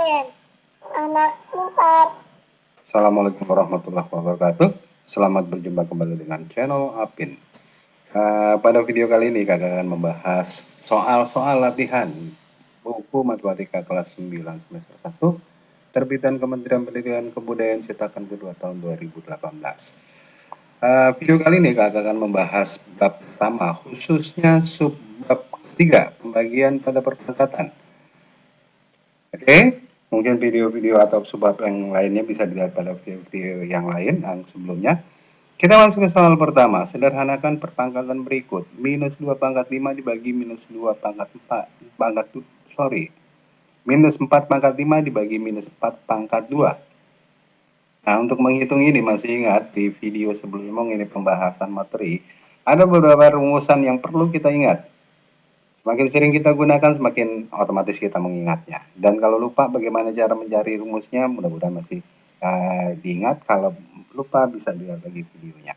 Apin, anak pintar. Assalamualaikum warahmatullahi wabarakatuh. Selamat berjumpa kembali dengan channel Apin. Pada video kali ini kakak akan membahas soal-soal latihan buku matematika kelas 9 semester 1 terbitan Kementerian Pendidikan Kebudayaan cetakan kedua tahun 2018. Video kali ini kakak akan membahas bab pertama, khususnya subbab ketiga, pembagian pada perpangkatan. Oke, mungkin video-video atau subbab yang lainnya bisa dilihat pada video-video yang lain yang sebelumnya. Kita masuk ke soal pertama. Sederhanakan perpangkatan berikut. Minus 2 pangkat 5 dibagi minus 2 pangkat 4. Minus 4 pangkat 5 dibagi minus 4 pangkat 2. Nah, untuk menghitung ini masih ingat di video sebelumnya ini pembahasan materi. Ada beberapa rumusan yang perlu kita ingat. Semakin sering kita gunakan, semakin otomatis kita mengingatnya. Dan kalau lupa bagaimana cara mencari rumusnya, mudah-mudahan masih diingat. Kalau lupa bisa dilihat lagi videonya.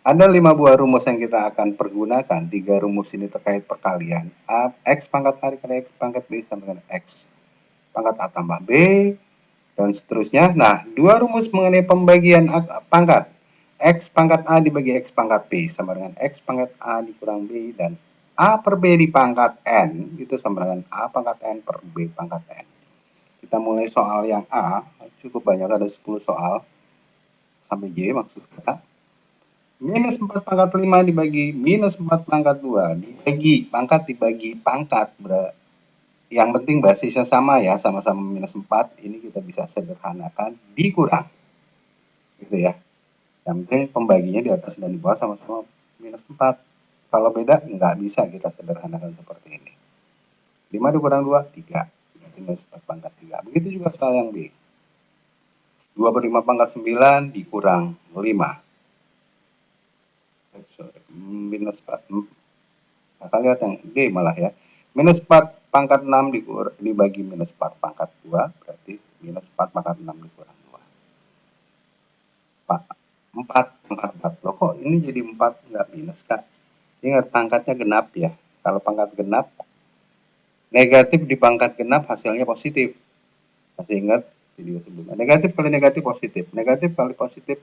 Ada 5 buah rumus yang kita akan pergunakan. 3 rumus ini terkait perkalian. X pangkat A dikali X pangkat B sama dengan X pangkat A tambah B, dan seterusnya. Nah, 2 rumus mengenai pembagian pangkat. X pangkat A dibagi X pangkat B sama dengan X pangkat A dikurang B, dan A per B di pangkat N itu sama dengan A pangkat N per B pangkat N. Kita mulai soal yang A, cukup banyak, ada 10 soal sampai J maksud kita. Minus 4 pangkat 5 dibagi minus 4 pangkat 2 dibagi pangkat dibagi pangkat, yang penting basisnya sama ya, sama-sama minus 4, ini kita bisa sederhanakan dikurang gitu ya. Yang penting pembaginya di atas dan di bawah sama-sama minus 4. Kalau beda, nggak bisa kita sederhanakan seperti ini. 5 dikurang 2, 3. Berarti minus 4 pangkat 3. Begitu juga soal yang B. 2 per 5 pangkat 9 dikurang 5. Minus 4. Kita lihat yang D malah ya. Minus 4 pangkat 6 dibagi minus 4 pangkat 2. Berarti minus 4 pangkat 6 dikurang 2. 4 pangkat 4. Loh kok ini jadi 4 nggak minus kak? Ingat pangkatnya genap ya. Kalau pangkat genap, negatif di pangkat genap hasilnya positif. Masih ingat video sebelumnya. Negatif kali negatif positif. Negatif kali positif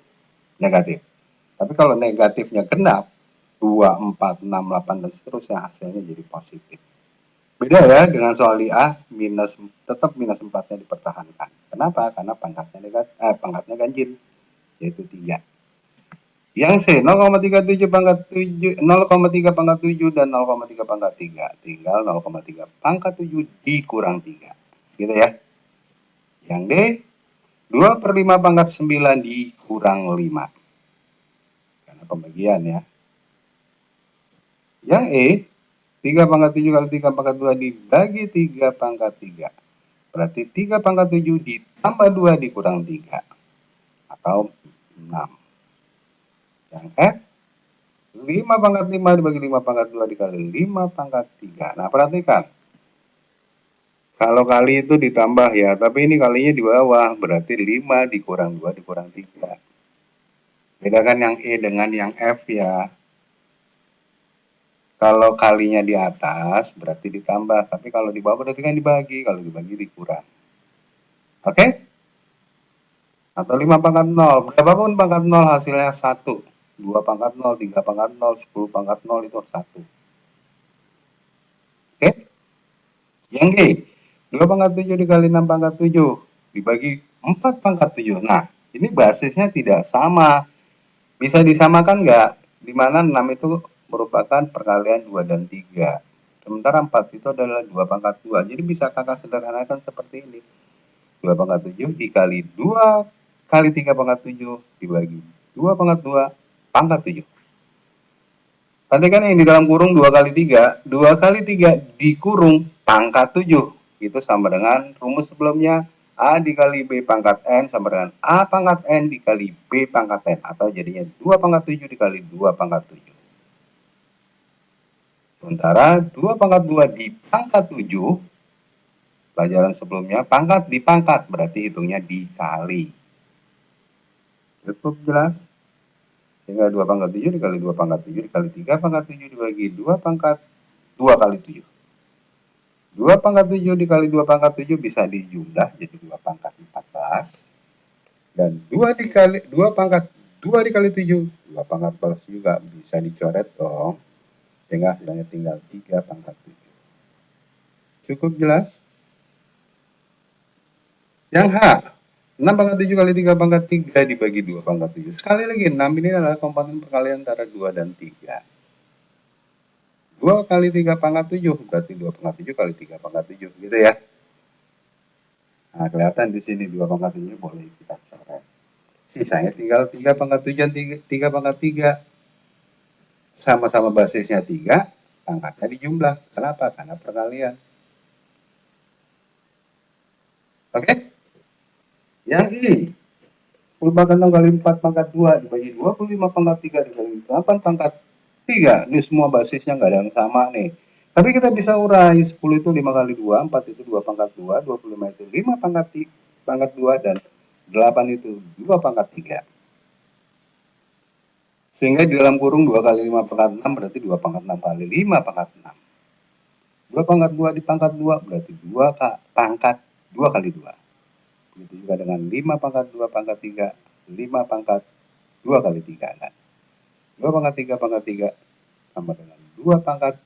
negatif. Tapi kalau negatifnya genap, 2, 4, 6, 8, dan seterusnya hasilnya jadi positif. Beda ya dengan soal di A, tetap minus 4-nya dipertahankan. Kenapa? Karena pangkatnya ganjil, yaitu 3. Yang C 0,37 pangkat 7, 0,3 pangkat 7 dan 0,3 pangkat 3. Tinggal 0,3 pangkat 7 dikurang 3. Gitu ya. Yang D 2 per 5 pangkat 9 dikurang 5. Karena pembagian ya. Yang E 3 pangkat 7 kali 3 pangkat 2 dibagi 3 pangkat 3. Berarti 3 pangkat 7 ditambah 2 dikurang 3. Atau 6. Yang F 5 pangkat 5 dibagi 5 pangkat 2 dikali 5 pangkat 3. Nah, perhatikan. Kalau kali itu ditambah ya, tapi ini kalinya di bawah. Berarti 5 dikurang 2 dikurang 3. Bedakan yang E dengan yang F ya. Kalau kalinya di atas berarti ditambah. Tapi kalau di bawah berarti kan dibagi. Kalau dibagi dikurang. Oke? Atau 5 pangkat 0. Berapapun pangkat 0 hasilnya 1. 2 pangkat 0, 3 pangkat 0, 10 pangkat 0 itu 1. Oke? Yang G. 2 pangkat 7 dikali 6 pangkat 7. Dibagi 4 pangkat 7. Nah, ini basisnya tidak sama. Bisa disamakan nggak? Dimana 6 itu merupakan perkalian 2 dan 3. Sementara 4 itu adalah 2 pangkat 2. Jadi bisa kakak sederhanakan seperti ini. 2 pangkat 7 dikali 2 kali 3 pangkat 7 dibagi 2 pangkat 2 pangkat 7. Perhatikan yang di dalam kurung 2 kali 3. 2 kali 3 dikurung pangkat 7. Itu sama dengan rumus sebelumnya. A dikali B pangkat N sama dengan A pangkat N dikali B pangkat N. Atau jadinya 2 pangkat 7 dikali 2 pangkat 7. Sementara 2 pangkat 2 di pangkat 7, pelajaran sebelumnya, pangkat di pangkat, berarti hitungnya dikali. Cukup jelas? Sehingga 2 pangkat 7 dikali 2 pangkat 7 dikali 3 pangkat 7 dibagi 2 pangkat 2 kali 7. 2 pangkat 7 dikali 2 pangkat 7 bisa dijumlah jadi 2 pangkat 14. Dan 2 dikali 2 pangkat 2 dikali 7, 2 pangkat 14 juga bisa dicoret dong. Sehingga hasilnya tinggal 3 pangkat 7. Cukup jelas? Yang H, 6 pangkat 7 kali 3 pangkat 3 dibagi 2 pangkat 7. Sekali lagi, 6 ini adalah komponen perkalian antara 2 dan 3. 2 kali 3 pangkat 7, berarti 2 pangkat 7 kali 3 pangkat 7, gitu ya. Nah, kelihatan di sini 2 pangkat 7 boleh kita coret. Sisanya tinggal 3 pangkat 7 dan 3 pangkat 3. Sama-sama basisnya 3, pangkatnya dijumlah. Kenapa? Karena perkalian. Oke? Yang I, 10 pangkat 6 kali 4 pangkat 2 dibagi 25 pangkat 3 dibagi 8 pangkat 3. Ini semua basisnya nggak ada yang sama nih. Tapi kita bisa urai, 10 itu 5 kali 2, 4 itu 2 pangkat 2, 25 itu 5 pangkat 2, dan 8 itu 2 pangkat 3. Sehingga di dalam kurung 2 kali 5 pangkat 6 berarti 2 pangkat 6 kali 5 pangkat 6. 2 pangkat 2 di pangkat 2 berarti 2 pangkat 2 kali 2. Begitu juga dengan 5 pangkat 2 pangkat 3, 5 pangkat 2 kali 3 kan. 2 pangkat 3 pangkat 3 sama dengan 2 pangkat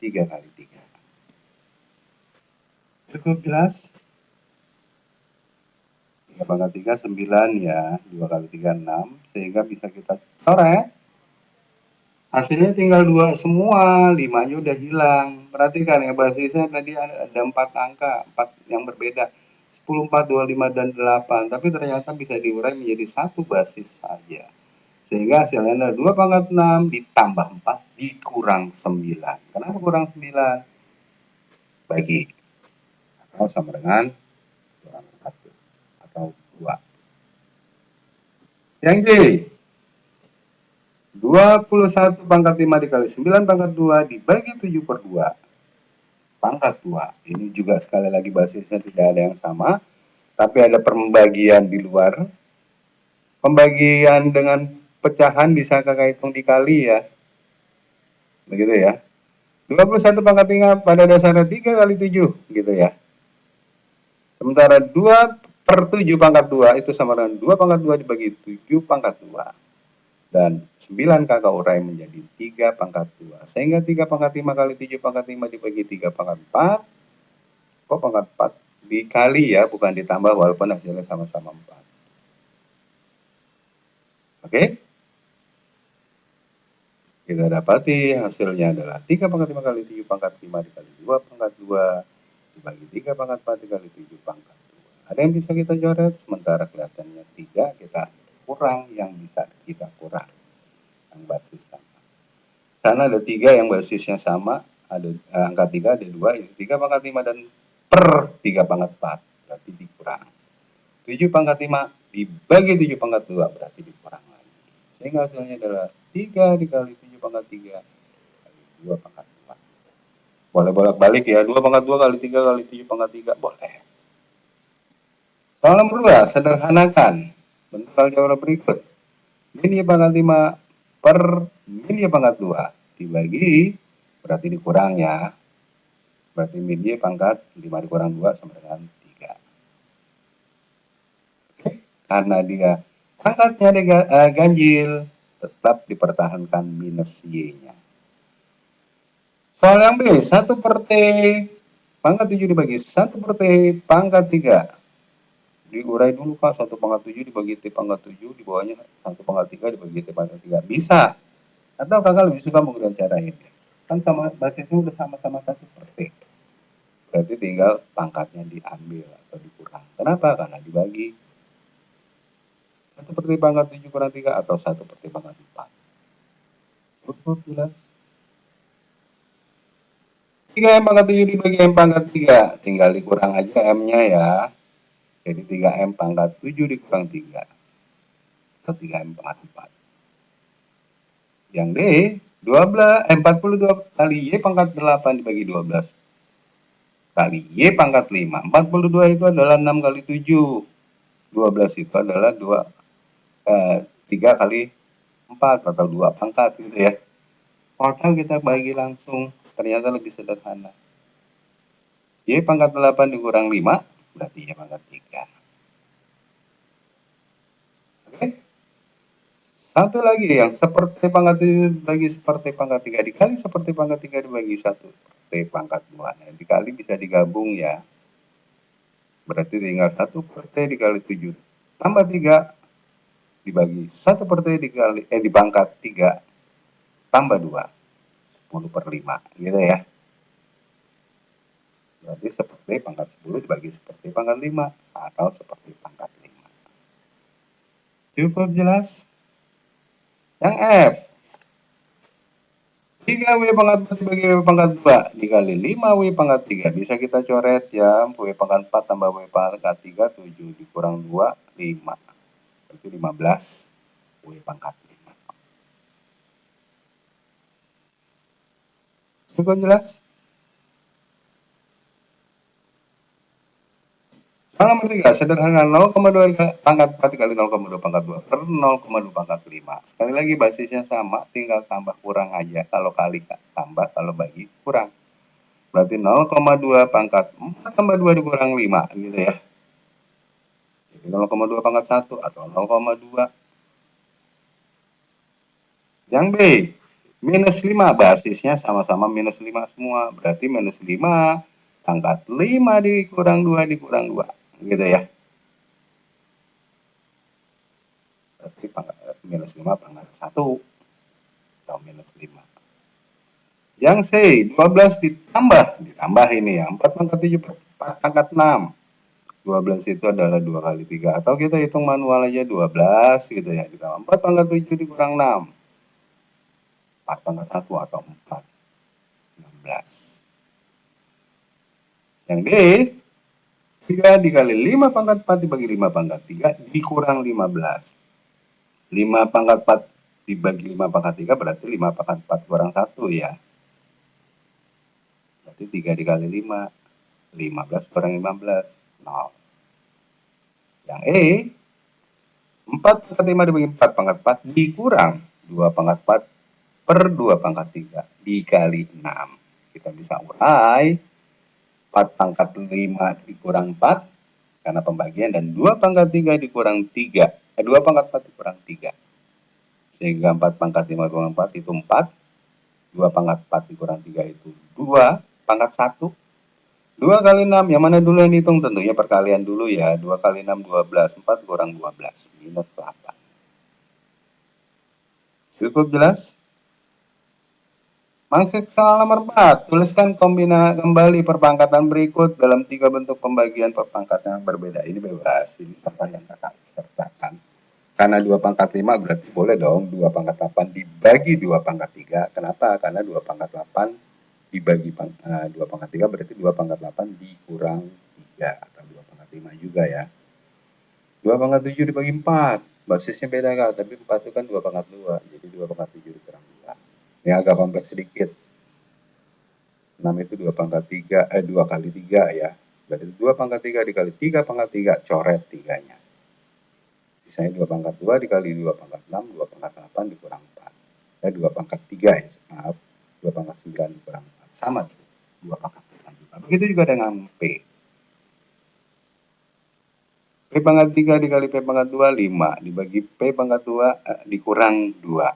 3 kali 3. Cukup jelas? 3 pangkat 3 9 ya, 2 kali 3 6, sehingga bisa kita coret. Hasilnya tinggal 2 semua, 5-nya udah hilang. Perhatikan ya, basisnya tadi ada 4 angka, 4 yang berbeda. 10, 4, 25, dan 8. Tapi ternyata bisa diurai menjadi satu basis saja. Sehingga hasilnya adalah 2 pangkat 6 ditambah 4 dikurang 9. Kenapa kurang 9? Bagi. Atau sama dengan kurang 1 atau 2. Yang D, 21 pangkat 5 dikali 9 pangkat 2 dibagi 7 per 2 pangkat 2. Ini juga sekali lagi basisnya tidak ada yang sama, tapi ada pembagian di luar. Pembagian dengan pecahan bisa kakak hitung dikali ya. Begitu ya. 21 pangkat 3 pada dasarnya 3 kali 7 gitu ya. Sementara 2 per 7 pangkat 2 itu sama dengan 2 pangkat 2 dibagi 7 pangkat 2. Dan 9 kakak urai menjadi 3 pangkat 2. Sehingga 3 pangkat 5 kali 7 pangkat 5 dibagi 3 pangkat 4. Kok pangkat 4 dikali ya, bukan ditambah walaupun hasilnya sama-sama 4. Oke? Kita dapati hasilnya adalah 3 pangkat 5 kali 7 pangkat 5 dikali 2 pangkat 2 dibagi 3 pangkat 4 dikali 7 pangkat 2. Ada yang bisa kita coret, sementara kelihatannya 3 kita kurang yang bisa kita kurang. Yang basis sama. Sana ada 3 yang basisnya sama, ada angka 3 ada 2, 3 pangkat 5 dan per 3 pangkat 4 berarti dikurang. 7 pangkat 5 dibagi 7 pangkat 2 berarti dikurang lagi. Sehingga hasilnya adalah 3 dikali 7 pangkat 3 kali 2 pangkat 4. Boleh bolak-balik ya, 2 pangkat 2 kali 3 kali 7 pangkat 3 boleh. Soal nomor 2, sederhanakan bentuk aljabar berikut. Min Y pangkat 5 per min Y pangkat 2 dibagi, berarti dikurang ya. Berarti min Y pangkat 5 dikurang 2 sama dengan 3. Oke. Karena dia pangkatnya ganjil, tetap dipertahankan minus Y-nya. Soal yang B, 1 per T pangkat 7 dibagi 1 per T pangkat 3. Diurai dulu Kak, 1 pangkat 7 dibagi T pangkat 7, di bawahnya 1 pangkat 3 dibagi T pangkat 3. Bisa. Atau kakak lebih suka menggunakan cara ini. Kan sama basisnya udah sama-sama 1 per T. Berarti tinggal pangkatnya diambil atau dikurang. Kenapa? Karena dibagi 1 per T pangkat 7 kurang 3 atau 1 per T pangkat 4. Cukup jelas. 3M pangkat 7 dibagi M pangkat 3. Tinggal dikurang aja M-nya ya. Jadi 3M pangkat 7 dikurang 3. Atau 3M pangkat 4. Yang D, 42 kali Y pangkat 8 dibagi 12 kali Y pangkat 5. 42 itu adalah 6 kali 7. 12 itu adalah 3 kali 4 atau 2 pangkat gitu ya. Kalau kita bagi langsung, ternyata lebih sederhana. Y pangkat 8 dikurang 5, berarti Y pangkat 3. Oke. Satu lagi yang seperti pangkat 7 dibagi seperti pangkat 3 dikali seperti pangkat 3 dibagi 1 seperti pangkat 2. Nah, dikali bisa digabung ya. Berarti tinggal 1 per T dikali 7 tambah 3 dibagi 1 per T dikali di pangkat 3 tambah 2. 10 per 5 gitu ya. Berarti seperti pangkat 10 dibagi seperti pangkat 5 atau seperti pangkat 5. Cukup jelas? Yang F. 3W pangkat 4 dibagi W pangkat 2 dikali 5W pangkat 3. Bisa kita coret ya. W pangkat 4 tambah W pangkat 3, 7 dikurang 2, 5. Berarti 15 W pangkat 5. Cukup jelas? Soal nomor 3, sederhana 0,2 pangkat 4 dikali 0,2 pangkat 2 per 0,2 pangkat 5. Sekali lagi basisnya sama, tinggal tambah kurang aja. Kalau kali tambah, kalau bagi kurang. Berarti 0,2 pangkat 4 tambah 2 dikurang 5 gitu ya. Jadi 0,2 pangkat 1 atau 0,2. Yang B, minus 5, basisnya sama-sama minus 5 semua. Berarti minus 5 pangkat 5 dikurang 2 dikurang 2. Gitu ya. Berarti minus 5 pangkat 1 atau minus 5. Yang C, 12 ditambah ini ya, 4 pangkat 7 per 4 pangkat 6. 12 itu adalah 2 kali 3. Atau kita hitung manual aja 12 gitu ya. Ditambah 4 pangkat 7 dikurang 6. 4 pangkat 1 atau 4. 16. Yang D, 3 dikali 5 pangkat 4 dibagi 5 pangkat 3 dikurang 15. 5 pangkat 4 dibagi 5 pangkat 3 berarti 5 pangkat 4 kurang 1 ya. Berarti 3 dikali 5, 15 kurang 15, 0. Yang E, 4 pangkat 5 dibagi 4 pangkat 4 dikurang 2 pangkat 4 per 2 pangkat 3 dikali 6. Kita bisa urai 4 pangkat 5 dikurang 4 karena pembagian dan 2 pangkat 3 dikurang 3. 2 pangkat 4 dikurang 3. Sehingga 4 pangkat 5 dikurang 4 itu 4. 2 pangkat 4 dikurang 3 itu 2 pangkat 1. 2 kali 6, yang mana dulu yang dihitung? Tentunya perkalian dulu ya. 2 kali 6, 12. 4 kurang 12, minus 8. Cukup jelas? Masuk soal nomor 4. Tuliskan kembali perpangkatan berikut dalam 3 bentuk pembagian perpangkatan yang berbeda. Ini bebas, ini apa yang kakak sertakan. Karena 2 pangkat 5 berarti boleh dong 2 pangkat 8 dibagi 2 pangkat 3. Kenapa? Karena 2 pangkat 8 dibagi 2 pangkat 3 berarti 2 pangkat 8 dikurang 3 atau 2 pangkat 5 juga ya. 2 pangkat 7 dibagi 4. Basisnya beda kan, tapi 4 itu kan 2 pangkat 2. Jadi 2 pangkat 7 dikurang 2. Ini agak kompleks sedikit. 6 itu 2 pangkat 3, 2 kali 3 ya. Berarti 2 pangkat 3 dikali 3 pangkat 3, coret 3-nya. Misalnya 2 pangkat 2 dikali 2 pangkat 6, 2 pangkat 8 dikurang 4. 2 pangkat 3 ya, maaf. 2 pangkat 9 dikurang 4. Sama 2 pangkat 8 juga. Begitu juga dengan P. P pangkat 3 dikali P pangkat 2, 5. Dibagi P pangkat 2 dikurang 2.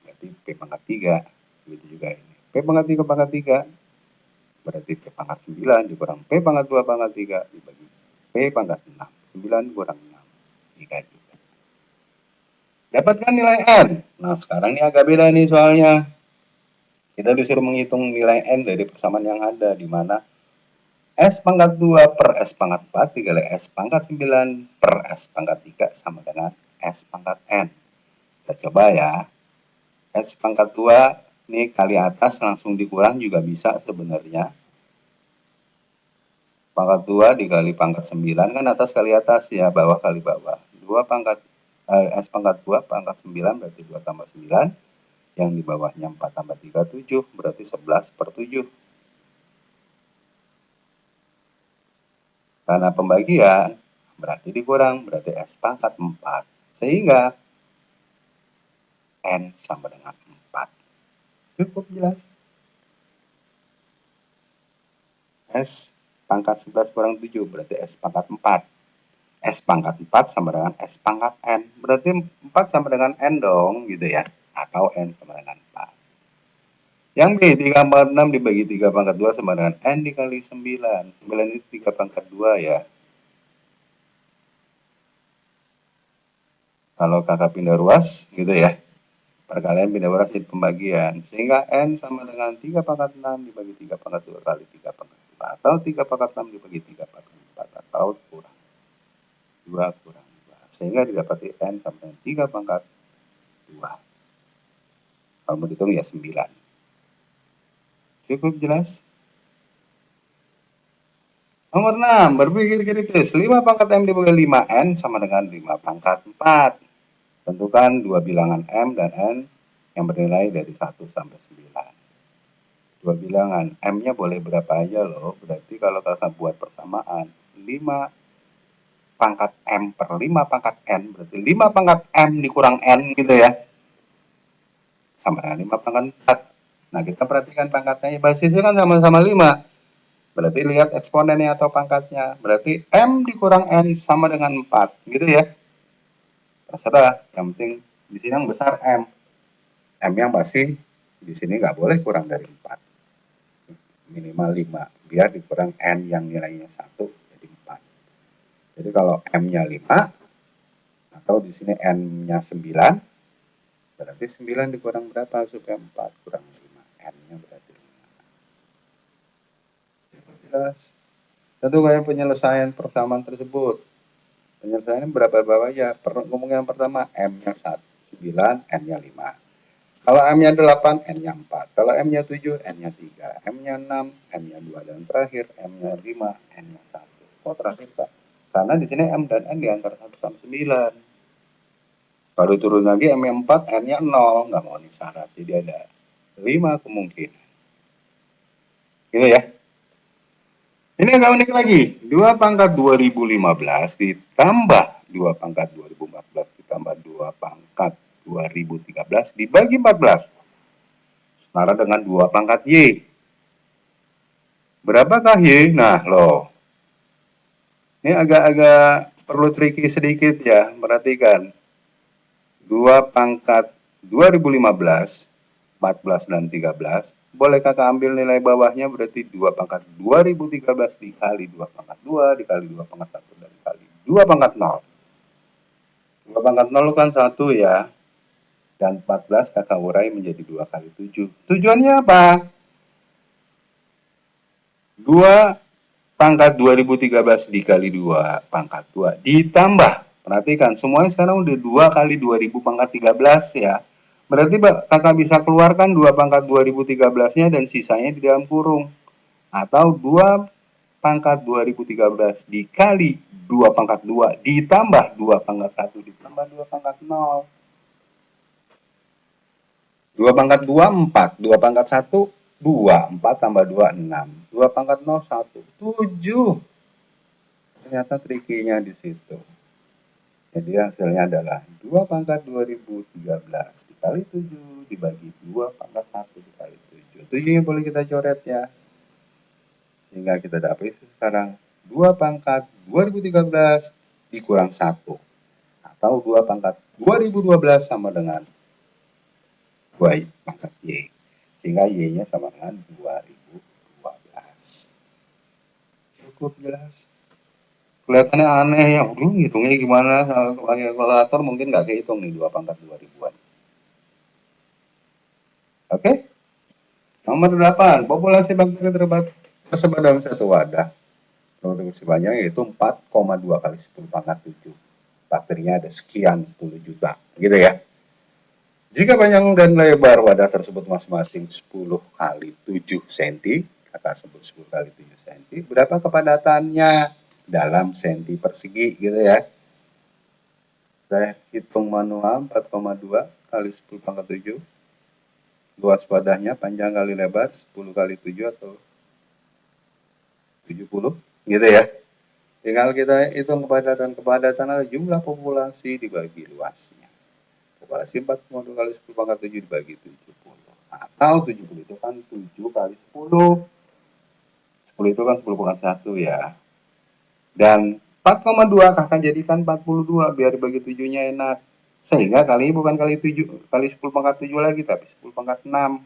Berarti P pangkat 3. Begitu juga ini. P pangkat 3 pangkat 3. Berarti P pangkat 9 dikurang P pangkat 2 pangkat 3 dibagi P pangkat 6. 9 kurang 6. 3 juga. Dapatkan nilai N. Nah, sekarang ini agak beda nih soalnya. Kita disuruh menghitung nilai N dari persamaan yang ada, di mana S pangkat 2 per S pangkat 4 dikali S pangkat 9 per S pangkat 3 sama dengan S pangkat N. Kita coba ya. S pangkat 2 ini kali atas langsung dikurang juga bisa sebenarnya. Pangkat 2 dikali pangkat 9 kan atas kali atas ya, bawah kali bawah. 2 pangkat S pangkat 2 pangkat 9 berarti 2 tambah 9. Yang di bawahnya 4 tambah 3, 7. Berarti 11 per 7. Karena pembagian berarti dikurang, berarti S pangkat 4. Sehingga N sama dengan 4. Cukup jelas? S pangkat 11 kurang 7 berarti S pangkat 4. S pangkat 4 sama dengan S pangkat N. Berarti 4 sama dengan N dong, gitu ya. Atau N sama dengan 4. Yang B, 3 pangkat 6 dibagi 3 pangkat 2 sama dengan N dikali 9. 9 itu 3 pangkat 2 ya. Kalau kakak pindah ruas, gitu ya. Perkalian pindah ruas jadi pembagian. Sehingga N sama dengan 3 pangkat 6 dibagi 3 pangkat 2 kali 3 pangkat 2. Atau 3 pangkat 6 dibagi 3 pangkat 4. Atau kurang 2 kurang 2. Sehingga didapati N sama dengan 3 pangkat 2. Kalau mau dihitung ya 9. Cukup jelas? Nomor 6, berpikir kritis. 5 pangkat M dibagi 5N sama dengan 5 pangkat 4. Tentukan dua bilangan M dan N yang bernilai dari 1 sampai 9. Dua bilangan, M-nya boleh berapa aja loh. Berarti kalau kakak buat persamaan, 5 pangkat M per 5 pangkat N, berarti 5 pangkat M dikurang N gitu ya. Sama dengan 5 pangkat 4. Nah, kita perhatikan pangkatnya, basisnya kan sama-sama 5. Berarti lihat eksponennya atau pangkatnya. Berarti M dikurang N sama dengan 4. Gitu ya. Terserah. Yang penting di sini yang besar M. M yang pasti di sini nggak boleh kurang dari 4. Minimal 5. Biar dikurang N yang nilainya 1 jadi 4. Jadi kalau M-nya 5 atau di sini N-nya 9, berarti 9 dikurang berapa supaya 4 kurang 5. N-nya berarti 5. Jelas. Tentukan penyelesaian persamaan tersebut. Penyelesaiannya berapa ya? Ngomong yang pertama, M-nya 9, N-nya 5. Kalau M-nya 8, N-nya 4. Kalau M-nya 7, N-nya 3. M-nya 6, N-nya 2. Dan terakhir, M-nya 5, N-nya 1. Kok terakhir, Pak? Karena di sini M dan N di antara 1 sampai 9. Baru turun lagi M-nya 4, N-nya 0. Nggak mau nih syarat. Jadi ada 5 kemungkinan. Gitu ya. Ini agak unik lagi. 2 pangkat 2015 ditambah 2 pangkat 2014 ditambah 2 pangkat 2013 dibagi 14. Setara dengan 2 pangkat Y. Berapakah Y? Nah, loh. Ini agak-agak perlu tricky sedikit ya. Perhatikan. 2 pangkat 2015, 14 dan 13. Boleh kakak ambil nilai bawahnya berarti 2 pangkat 2013 dikali 2 pangkat 2 dikali 2 pangkat 1 dan dikali 2 pangkat 0. 2 pangkat 0 kan 1 ya. Dan 14 kakak urai menjadi 2 kali 7. Tujuannya apa? 2 pangkat 2013 dikali 2 pangkat 2 ditambah. Perhatikan, semuanya sekarang udah 2 kali 2000 pangkat 13 ya. Berarti kakak bisa keluarkan 2 pangkat 2013-nya dan sisanya di dalam kurung. Atau 2 pangkat 2013 dikali 2 pangkat 2 ditambah 2 pangkat 1 ditambah 2 pangkat 0. 2 pangkat 2, 4. 2 pangkat 1, 2. 4 tambah 2, 6. 2 pangkat 0, 1. 7. Ternyata trikinya di situ. Jadi hasilnya adalah 2 pangkat 2013 dikali 7 dibagi 2 pangkat 1 dikali 7. 7-nya boleh kita coret ya. Sehingga kita dapat sekarang 2 pangkat 2013 dikurang 1. Atau 2 pangkat 2012 sama dengan 2 pangkat Y. Sehingga Y-nya sama dengan 2012. Cukup jelas. Kelihatannya aneh ya, hitungnya gimana, pakai kalkulator mungkin nggak kehitung nih 2 pangkat 2000-an. Oke? Nomor 8, populasi bakteri tersebar dalam satu wadah. Produksi banyak yaitu 4,2 kali 10 pangkat 7. Bakterinya ada sekian puluh juta, gitu ya. Jika panjang dan lebar wadah tersebut masing-masing 10 kali 7 cm, kakak sebut 10 kali 7 cm, berapa kepadatannya dalam senti persegi, gitu ya. Saya hitung manual 4,2 kali 10 pangkat 7. Luas wadahnya panjang kali lebar 10 kali 7 atau 70, gitu ya. Tinggal kita hitung kepadatan adalah jumlah populasi dibagi luasnya. Populasi 4,2 kali 10 pangkat 7 dibagi 70. Atau 70 itu kan 7 kali 10. 10 itu kan 10 pangkat 1 ya. Dan 4,2 kakak jadikan 42 biar dibagi 7-nya enak. Sehingga kali ini bukan kali 7, kali 10 pangkat 7 lagi, tapi 10 pangkat 6.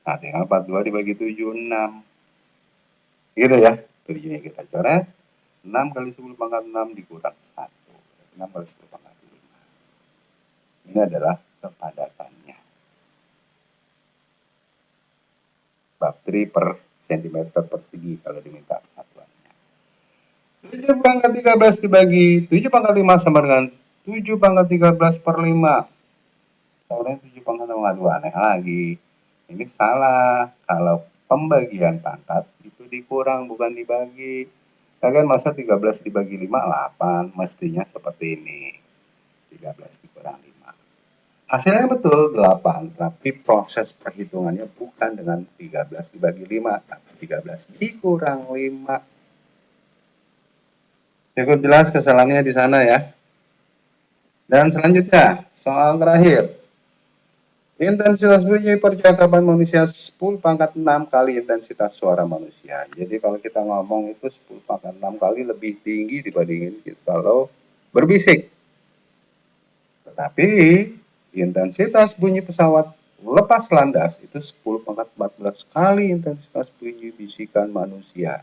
Nah, tinggal 42 dibagi 7, 6. Gitu ya. 7-nya kita coret. 6 kali 10 pangkat 6 dikurang 1. 6 kali 10 pangkat 5. Ini adalah kepadatannya. Bakteri per cm persegi kalau diminta satuannya. 7 pangkat 13 dibagi 7 pangkat 5 sama dengan 7 pangkat 13 per 5. Soalnya 7 pangkat 5, aduh aneh lagi. Ini salah. Kalau pembagian pangkat itu dikurang bukan dibagi. Kan masa 13 dibagi 5, 8. Mestinya seperti ini. 13 dikurang 5. Hasilnya betul 8, tapi proses perhitungannya bukan dengan 13 dibagi 5, tapi 13 dikurang 5. Cukup jelas kesalahannya di sana ya. Dan selanjutnya, soal terakhir. Intensitas bunyi percakapan manusia 10 pangkat 6 kali intensitas suara manusia. Jadi kalau kita ngomong itu 10 pangkat 6 kali lebih tinggi dibandingin kalau berbisik. Tetapi intensitas bunyi pesawat lepas landas itu 10 pangkat 14 kali intensitas bunyi bisikan manusia.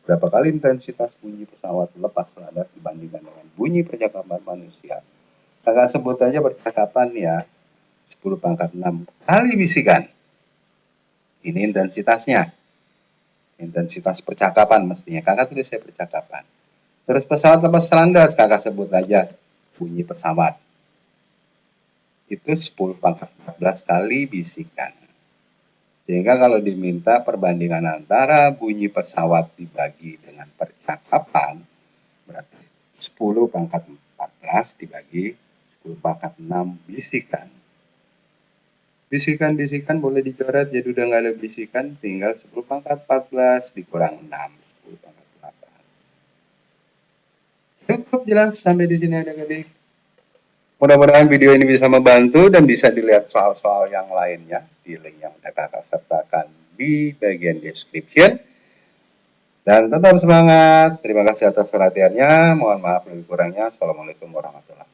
Berapa kali intensitas bunyi pesawat lepas landas dibandingkan dengan bunyi percakapan manusia? Kakak sebut aja percakapan ya, 10 pangkat 6 kali bisikan. Ini intensitasnya. Intensitas percakapan mestinya. Kakak tulis saya percakapan. Terus pesawat lepas landas, kakak sebut aja bunyi pesawat. Itu 10 pangkat 14 kali bisikan. Sehingga kalau diminta perbandingan antara bunyi pesawat dibagi dengan percakapan, berarti 10 pangkat 14 dibagi 10 pangkat 6 bisikan. Bisikan-bisikan boleh dicoret, jadi udah nggak ada bisikan, tinggal 10 pangkat 14 dikurang 6, 10 pangkat 8. Cukup jelas sampai di sini adik-adik. Mudah-mudahan video ini bisa membantu dan bisa dilihat soal-soal yang lainnya di link yang sudah kakak sertakan di bagian description. Dan tetap semangat. Terima kasih atas perhatiannya. Mohon maaf lebih kurangnya. Assalamualaikum warahmatullahi wabarakatuh.